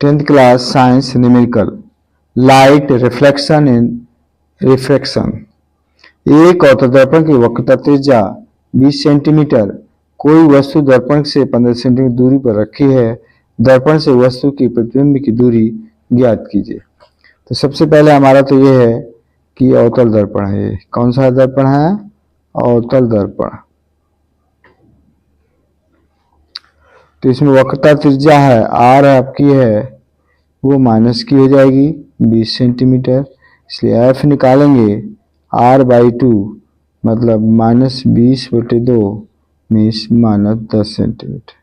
10th class science numerical light reflection and refraction. एक अवतल दर्पण की वक्रता त्रिज्या 20 सेंटीमीटर, कोई वस्तु दर्पण से 15 सेंटीमीटर दूरी पर रखी है, दर्पण से वस्तु की प्रतिबिंब की दूरी ज्ञात कीजिए। तो सबसे पहले हमारा तो ये है कि अवतल दर्पण है। कौन सा दर्पण है? अवतल दर्पण। तो इसमें वक्रता त्रिज्या है आर आपकी है वो माइनस की हो जाएगी 20 सेंटीमीटर, इसलिए एफ निकालेंगे r/2 मतलब -20/2 मीन्स -10 सेंटीमीटर,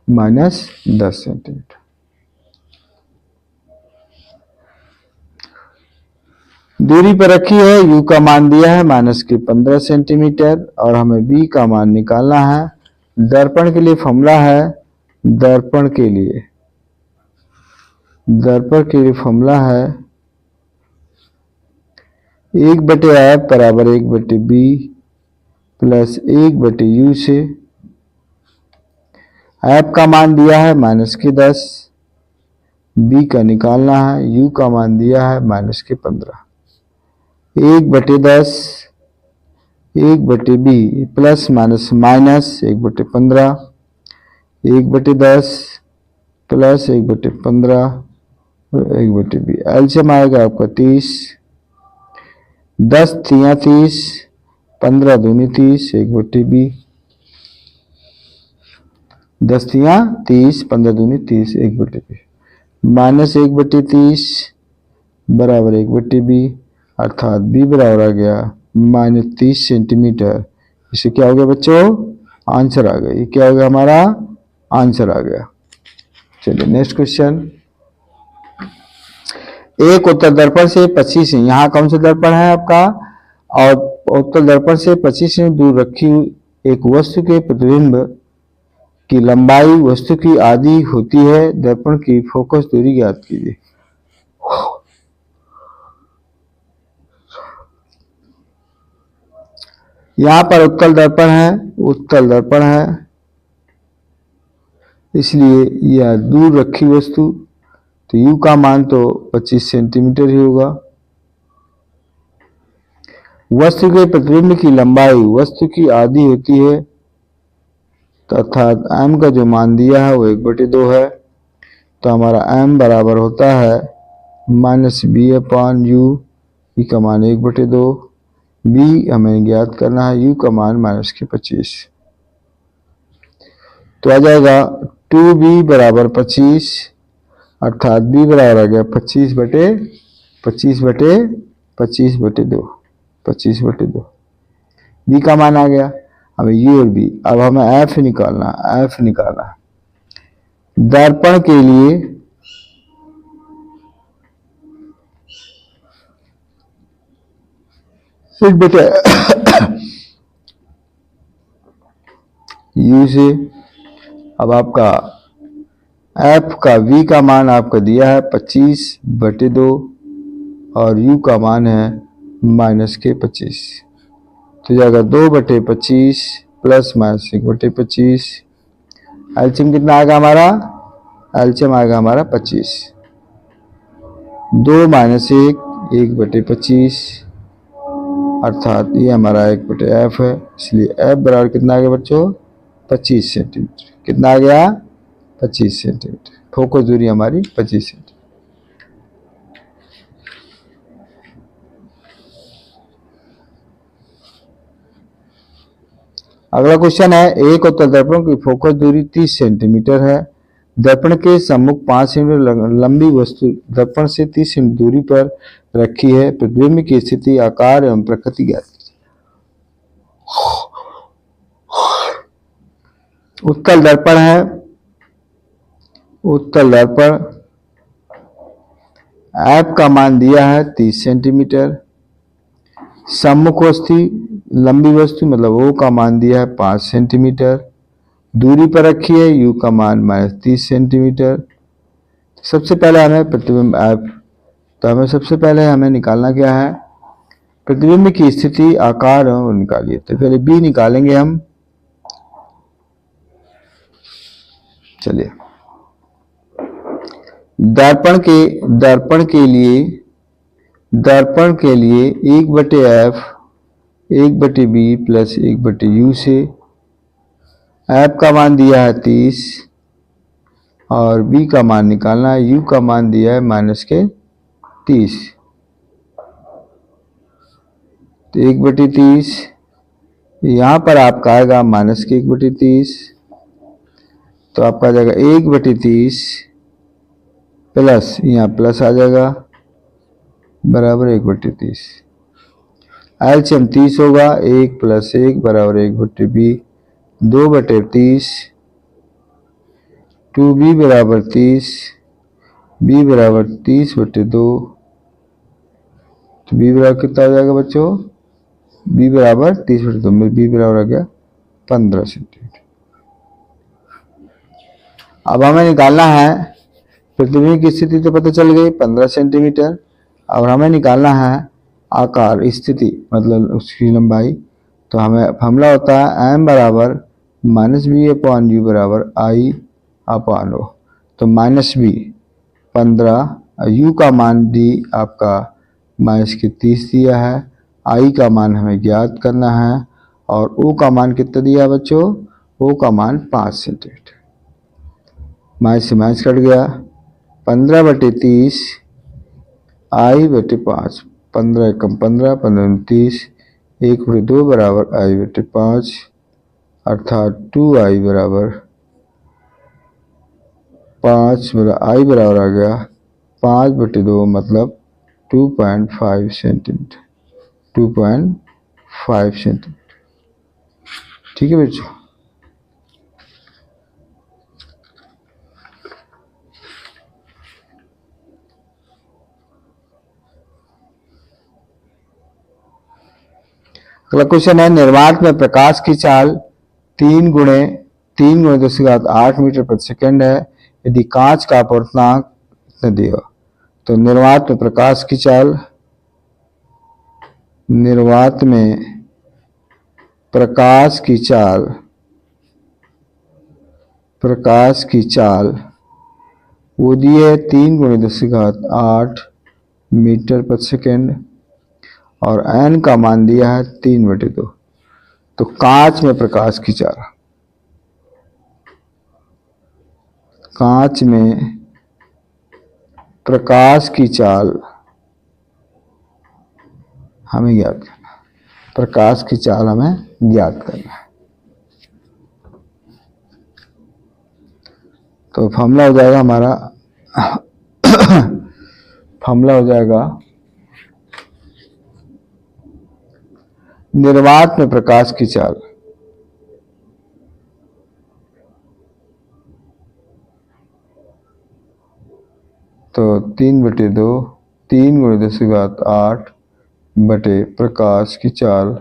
-10 सेंटीमीटर। दूरी पर रखी है, u का मान दिया है -15 सेंटीमीटर और हमें b का मान निकालना है। दर्पण के लिए फॉर्मूला है, दर्पण के लिए फॉर्मूला है 1/f बराबर 1/b प्लस 1/u से f का मान दिया है -10, b का निकालना है, u का मान दिया है -15, 1/10 1/b plus minus -1/15, 1/10 plus 1/15 1/b। LCM आएगा आपका 30, 10 3 30, 15 दूनी 30, 1/b, 10 3 30, 15 दूनी 30, 1/b, -1/30 बराबर 1/b, अर्थात b बराबर आ गया -30 सेंटीमीटर। इसे क्या हो गया बच्चों? आंसर आ गया। ये क्या हो गया? हमारा आंसर आ गया। चलिए नेक्स्ट क्वेश्चन। एक उत्तल दर्पण से 25 इंच, यहाँ कौन सा दर्पण है आपका? और उत्तल दर्पण से 25 इंच दूर रखी एक वस्तु के प्रतिबिंब की लंबाई वस्तु की आधी होती है, दर्पण की फोकस दूरी ज्ञात कीजिए। यहाँ पर उत्तल दर्पण है, इसलिए यह दूर रखी वस्तु, तो u का मान तो 25 सेंटीमीटर ही होगा। वस्तु के प्रतिबिंब की लंबाई वस्तु की आधी होती है, तो अर्थात m का जो मान दिया है वो 1/2 है, तो हमारा m बराबर होता है -b/u, b का मान 1/2, b हमें ज्ञात करना है, u का मान -25, तो आ जाएगा 2b बराबर 25, अर्थात b बराबर आ गया 25/2, b का मान आ गया। हमें u और b, अब हमें f निकालना है। दर्पण के लिए u से, अब आपका f का v का मान आपका दिया है 25/2 और u का मान है -25, तो जाएगा 2/25 प्लस -1/25। एलसीएम कितना आएगा हमारा? एलसीएम आएगा हमारा 25, 2 - 1 1/25, अर्थात ये हमारा 1/f है, इसलिए f बराबर कितना आ गया बच्चों? 25 सेंटीमीटर। कितना आ गया? 25 सेंटीमीटर। फोकस दूरी हमारी 25 सेंटीमीटर। अगला क्वेश्चन है, एक उत्तल दर्पण की फोकस दूरी 30 सेंटीमीटर है, दर्पण के सम्मुख 5 सेंटीमीटर लंबी वस्तु दर्पण से 30 सेंटीमीटर दूरी पर रखी है, प्रतिबिंब की स्थिति, आकार एवं प्रकृति ज्ञात कीजिए। उत्तल दर्पण है, उत्तल दर्पण f का मान दिया है 30 सेंटीमीटर, सम्मुख वस्तु लंबी वस्तु मतलब O का मान दिया है 5 सेंटीमीटर, दूरी पर रखी है, U का मान -30 सेंटीमीटर। सबसे पहले हमें प्रतिबिंब f, तो हमें सबसे पहले हमें निकालना क्या है? प्रतिबिंब की स्थिति, आकार और निकालिए। तो पहले b निकालेंगे हम। चलिए दर्पण के लिए 1/f 1/b प्लस 1/u से f का मान दिया है 30 और b का मान निकालना है। u का मान दिया है -30, तो 1/30 यहाँ पर आपका आएगा -1/30, तो आपका आ जाएगा 1/30 प्लस यहाँ प्लस आ जाएगा बराबर 1/30। एलसीएम 30 होगा, 1 + 1 बराबर 1/b, 2/30, 2b बराबर 30, b बराबर 30/2, तो b बराबर कितना हो जाएगा बच्चों? b बराबर 30/2 में b बराबर आ गया 15 सेंटीमीटर। अब हमें निकालना है, पृथ्वी की स्थिति तो पता चल गई 15 सेंटीमीटर। अब हमें निकालना है आकार स्थिति, मतलब उसकी लंबाई। तो हमें फॉर्मूला होता है m बराबर -b/u बराबर I/o। तो -b 15, u का मान डी आपका -30 दिया है, I का मान हमें ज्ञात करना है और O का मान कितना दिया है बच्चों? O का मान 5 सेंटीमीटर। माइनस से माइनस कट गया, 15/30 I/5, 15 × 15, 15 × 30, 1/2 बराबर I/5, अर्थात 2I बराबर 5, I बराबर आ गया 5/2 मतलब 2.5 सेंटीमीटर, 2.5 सेंटीमीटर। ठीक है बच्चों। अगला क्वेश्चन है, निर्वात में प्रकाश की चाल 3 × 10⁸ मीटर प्रति सेकंड है, यदि कांच का अपवर्तनांक कितना दिया। तो निर्वात में प्रकाश की चाल, निर्वात में प्रकाश की चाल वो दी है 3 × 10⁸ मीटर प्रति सेकंड और n का मान दिया है 3/2। तो कांच में प्रकाश की चाल, कांच में प्रकाश की चाल हमें ज्ञात करना है, प्रकाश की चाल हमें ज्ञात करना है। तो फॉर्मूला हो जाएगा हमारा फॉर्मूला हो जाएगा निर्वात में प्रकाश की चाल, तो 3/2 3 × 10⁸ बटे प्रकाश की चाल,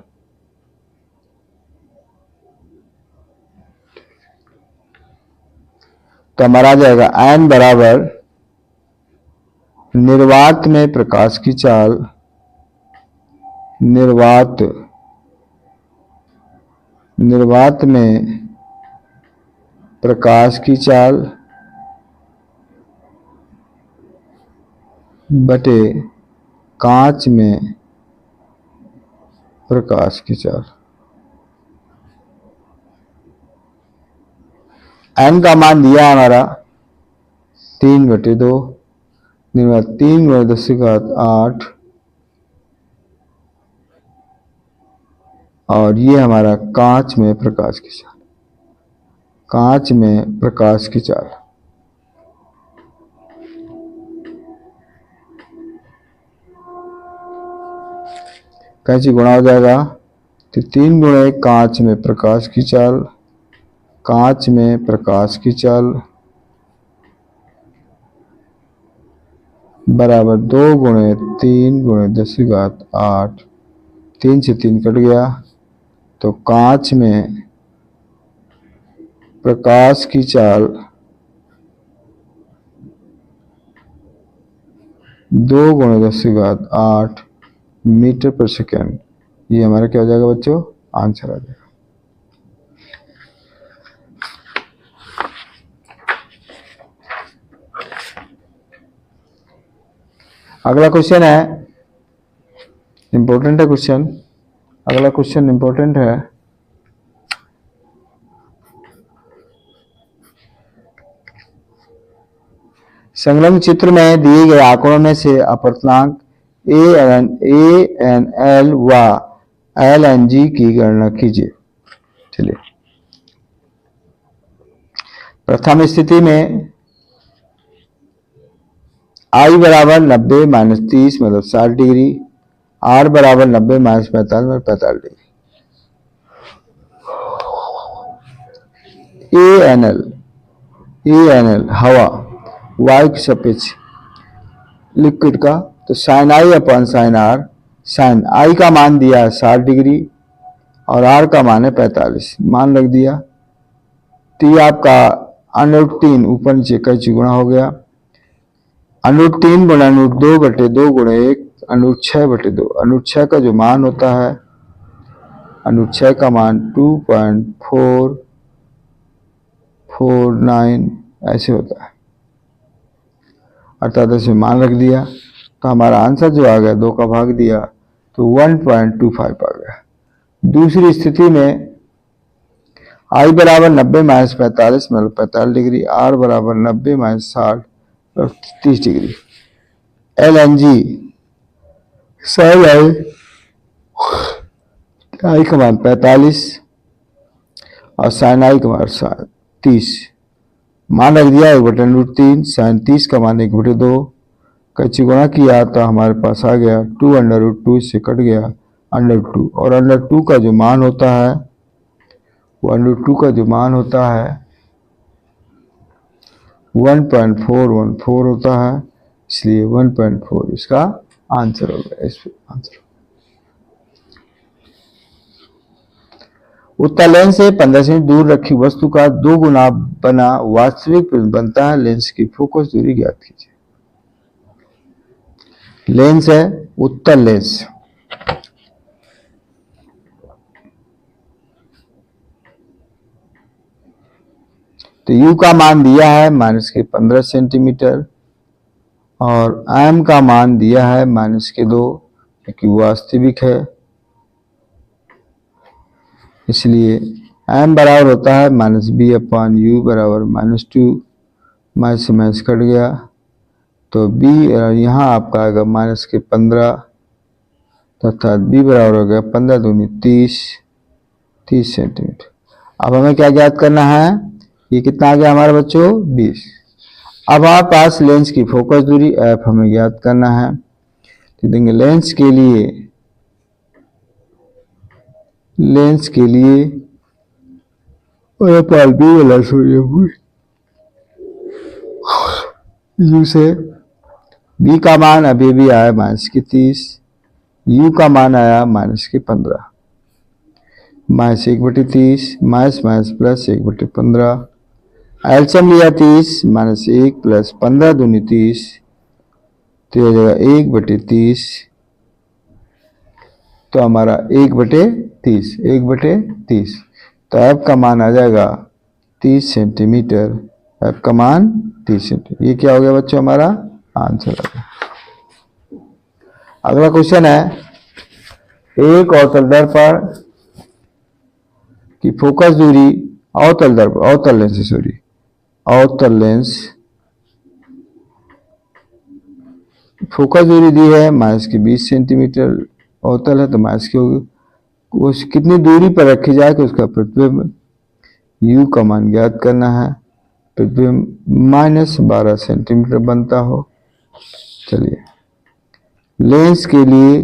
तो हमारा आ जाएगा n बराबर निर्वात में प्रकाश की चाल, निर्वात में प्रकाश की चाल बटे कांच में प्रकाश की चाल। n का मान दिया हमारा 3/2, 3 × 10⁸ और ये हमारा कांच में प्रकाश की चाल, कांच में प्रकाश की चाल। कैसे गुणा हो जाएगा? तो 3 × कांच में प्रकाश की चाल, कांच में प्रकाश की चाल बराबर 2 × 3 × 10⁸, 3 से 3 कट गया, तो कांच में प्रकाश की चाल 2 × 10⁸ मीटर पर सेकंड। ये हमारा क्या हो जाएगा बच्चों? आंसर आ जाएगा। अगला क्वेश्चन है, इंपॉर्टेंट है क्वेश्चन, अगला क्वेश्चन इंपॉर्टेंट है। संलग्न चित्र में दिए गए आंकड़ों में से अपर्तनांक ANL व LNG की गणना कीजिए। चलिए, प्रथम स्थिति में I बराबर 90 माइनस 30 मतलब 60 डिग्री, R बराबर 90 माइनस 45 मतलब 45 डिग्री। ANL हवा, वायु के सापेक्ष लिक्विड का, तो sine I upon sine R, sine I का मान दिया है 60 डिग्री और R का मान है 45, मान रख दिया। तो ये आपका √3 ऊपर नीचे कैंची गुणा हो गया, √3 गुणा √2 बटे 2 गुणे 1 √6 बटे 2। √6 का जो मान होता है, √6 का मान 2.449 ऐसे होता है, अर्थात ऐसे मान रख दिया। तो हमारा आंसर जो आ गया 2 का भाग दिया तो 1.25 आ गया। दूसरी स्थिति में I बराबर 90 माइनस 45 मतलब 45 डिग्री, R बराबर 90 minus 60 30 degree. LNG sine I का मान 45 और साइन I का मान 30, मान रख दिया 1/√3, साइन 30 का मान 1/2, कैंची गुणा किया तो हमारे पास आ गया 2/√2, इससे कट गया √2 और √2 का जो मान होता है, √2 का जो मान होता है 1.414 होता है, इसलिए 1.4 इसका आंसर हो गया। इस आंसर उत्तल लेंस से 15 सेंटी दूर रखी वस्तु का 2 गुना बना वास्तविक प्रतिबिंब बनता है। लेंस की फोकस दूरी ज्ञात कीजिए। लेंस है उत्तल लेंस, तो U का मान दिया है -15 सेंटीमीटर और M का मान दिया है -2, क्योंकि वो वास्तविक है, इसलिए M बराबर होता है -B अपॉन U बराबर -2, माइनस से माइनस कट गया तो B यहाँ आपका आएगा -15 अर्थात B बराबर हो गया 15 दूनी 30 सेंटीमीटर। अब हमें क्या ज्ञात करना है, ये कितना आ गया हमारे बच्चों 20। अब हमारे पास लेंस की फोकस दूरी F हमें ज्ञात करना है, तो देंगे लेंस के लिए U से B का मान अभी भी आया -30, U का मान आया -15, -1/30 माइनस माइनस प्लस 1/15, एलसीएम लिया 30 -1 प्लस 15 दूनी 30, तो हो जाएगा 1/30, तो हमारा 1/30, तो F का मान आ जाएगा 30 सेंटीमीटर। F का मान 30 सेंटीमीटर। ये क्या हो गया बच्चों, हमारा आंसर आ गया। अगला क्वेश्चन है, एक अवतल दर्पण की फोकस दूरी अवतल लेंस फोकस दूरी दी है -20 सेंटीमीटर, अवतल है तो माइनस की होगी, उस कितनी दूरी पर रखी जाए कि उसका प्रतिबिंब U का मान ज्ञात करना है, प्रतिबिंब -12 सेंटीमीटर बनता हो। चलिए, लेंस के लिए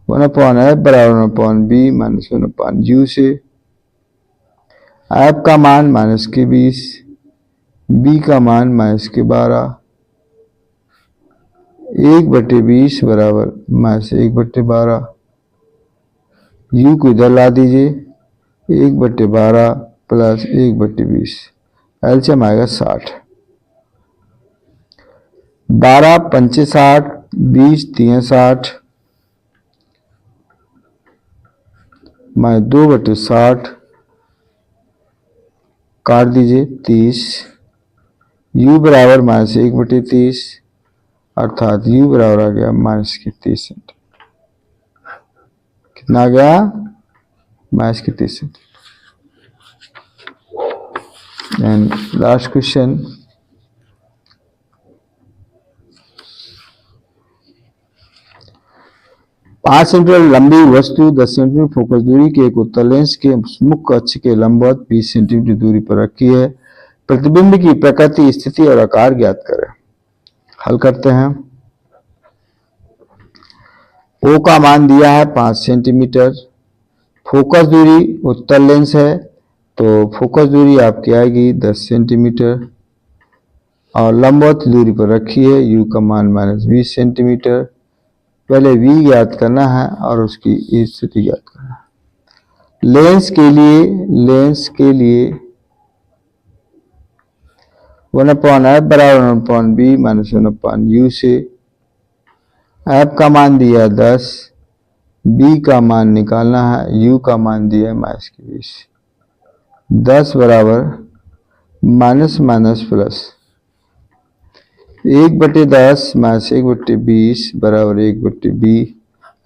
1/F बराबर 1/B माइनस 1/U से F का मान -20, B का मान -12, 1/20 बराबर -1/12, U को इधर ला दीजिए, 1/12 प्लस 1/20, एलसीएम आएगा 60, 12 पंचे 60, 20 3 60, -2/60 काट दीजिए 30, u बराबर -1/30, अर्थात u बराबर आ गया -30 सेंटीमीटर। कितना आ गया? -30 सेंटीमीटर। एंड लास्ट क्वेश्चन, पांच सेंटीमीटर लंबी वस्तु 10 सेंटीमीटर फोकस दूरी के एक उत्तल लेंस के मुख्य अक्ष के लंबवत 20 सेंटीमीटर दूरी पर रखी है। प्रतिबिंब की प्रकृति, स्थिति और आकार ज्ञात करें। हल करते हैं। O का मान दिया है 5 सेंटीमीटर, फोकस दूरी उत्तल लेंस है तो फोकस दूरी आपकी आएगी 10 सेंटीमीटर और लंबवत दूरी पर रखी है। U का मान -20 सेंटीमीटर। पहले V ज्ञात करना है और उसकी स्थिति ज्ञात करना है। लेंस के लिए 1/f बराबर 1/b -1/u से f का मान दिया 10, b का मान निकालना है, u का मान दिया है -20। 10 बराबर माइनस प्लस 1/10 -1/20 बराबर 1/b।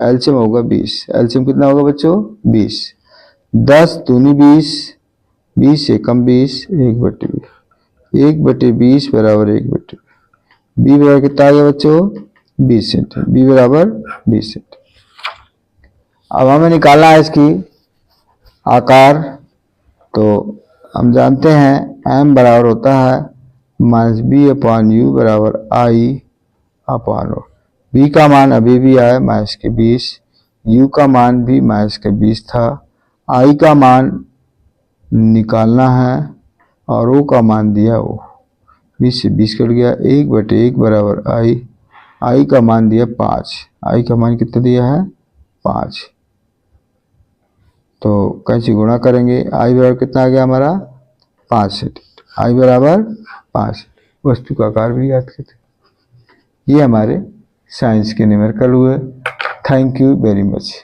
एलसीएम होगा 20। एलसीएम कितना होगा बच्चों? 20। 10 दूनी 20, 20 से कम 20, 1/20। 1/20 बराबर 1/20। बी बराबर कितना आ गया बच्चों? 20 सेंटीमीटर। बी बराबर 20 सेंटीमीटर। अब हमें निकालना है इसकी आकार, तो हम जानते हैं m बराबर होता है -b/u बराबर I/o। b का मान अभी भी आया -20, u का मान भी -20 था, I का मान निकालना है और O का मान दिया O। 20 से 20 कट गया, 1/1 बराबर I का मान दिया 5। I का मान कितना दिया है? 5। तो कैसे गुणा करेंगे? I बराबर कितना आ गया हमारा? 5 सेंटीमीटर। I बराबर 5। वस्तु का आकार भी याद करते। ये हमारे साइंस के न्यूमेरिकल हुए। Thank you very much.